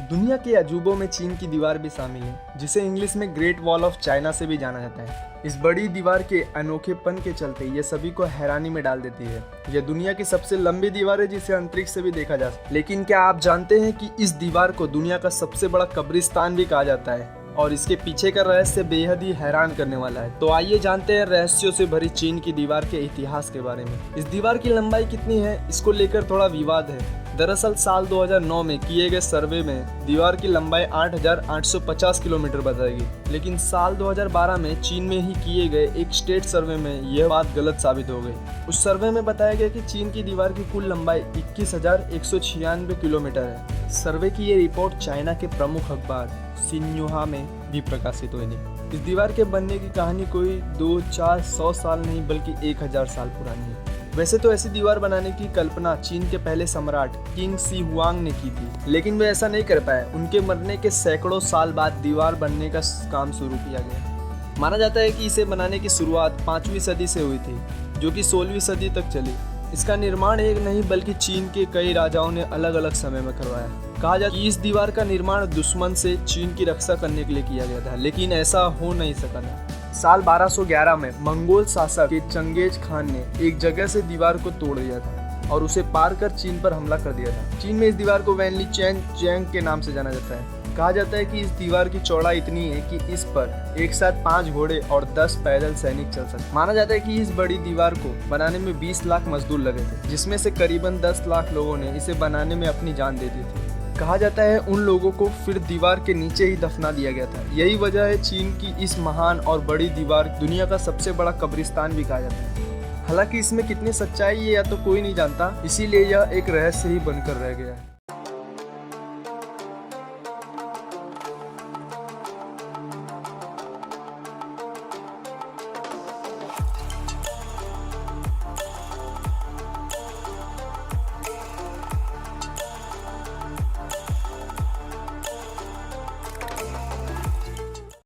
दुनिया के अजूबों में चीन की दीवार भी शामिल है, जिसे इंग्लिश में ग्रेट वॉल ऑफ चाइना से भी जाना जाता है। इस बड़ी दीवार के अनोखेपन के चलते ये सभी को हैरानी में डाल देती है। यह दुनिया की सबसे लंबी दीवार है जिसे अंतरिक्ष से भी देखा जा सकता है। लेकिन क्या आप जानते हैं कि इस दीवार को दुनिया का सबसे बड़ा कब्रिस्तान भी कहा जाता है और इसके पीछे का रहस्य बेहद ही हैरान करने वाला है। तो आइए जानते हैं रहस्यों से भरी चीन की दीवार के इतिहास के बारे में। इस दीवार की लंबाई कितनी है, इसको लेकर थोड़ा विवाद है। दरअसल साल 2009 में किए गए सर्वे में दीवार की लंबाई 8,850 किलोमीटर बताई गई, लेकिन साल 2012 में चीन में ही किए गए एक स्टेट सर्वे में यह बात गलत साबित हो गई। उस सर्वे में बताया गया कि चीन की दीवार की कुल लंबाई 21,196 किलोमीटर है। सर्वे की ये रिपोर्ट चाइना के प्रमुख अखबार सिन्हुआ में भी प्रकाशित हुई थी। इस दीवार के बनने की कहानी कोई 2, 4, 100 साल नहीं बल्कि 1000 साल पुरानी है। वैसे तो ऐसी दीवार बनाने की कल्पना चीन के पहले सम्राट किंग शी हुआंग ने की थी, लेकिन वे ऐसा नहीं कर पाए। उनके मरने के सैकड़ों साल बाद दीवार बनने का काम शुरू किया गया। माना जाता है कि इसे बनाने की शुरुआत 5वीं सदी से हुई थी, जो कि 16वीं सदी तक चली। इसका निर्माण एक नहीं बल्कि चीन के कई राजाओं ने अलग अलग समय में करवाया। कहा जाता है कि इस दीवार का निर्माण दुश्मन से चीन की रक्षा करने के लिए किया गया था, लेकिन ऐसा हो नहीं सका था। साल 1211 में मंगोल शासक के चंगेज खान ने एक जगह से दीवार को तोड़ दिया था और उसे पार कर चीन पर हमला कर दिया था। चीन में इस दीवार को वैनली चैन चैंग के नाम से जाना जाता है। कहा जाता है कि इस दीवार की चौड़ाई इतनी है कि इस पर एक साथ 5 घोड़े और 10 पैदल सैनिक चल सकते। माना जाता है कि इस बड़ी दीवार को बनाने में 20 लाख मजदूर लगे थे, जिसमें से करीबन 10 लाख लोगों ने इसे बनाने में अपनी जान दे दी थी। कहा जाता है उन लोगों को फिर दीवार के नीचे ही दफना दिया गया था। यही वजह है चीन की इस महान और बड़ी दीवार दुनिया का सबसे बड़ा कब्रिस्तान भी कहा जाता है। हालांकि इसमें कितनी सच्चाई है या तो कोई नहीं जानता, इसीलिए यह एक रहस्य ही बनकर रह गया है।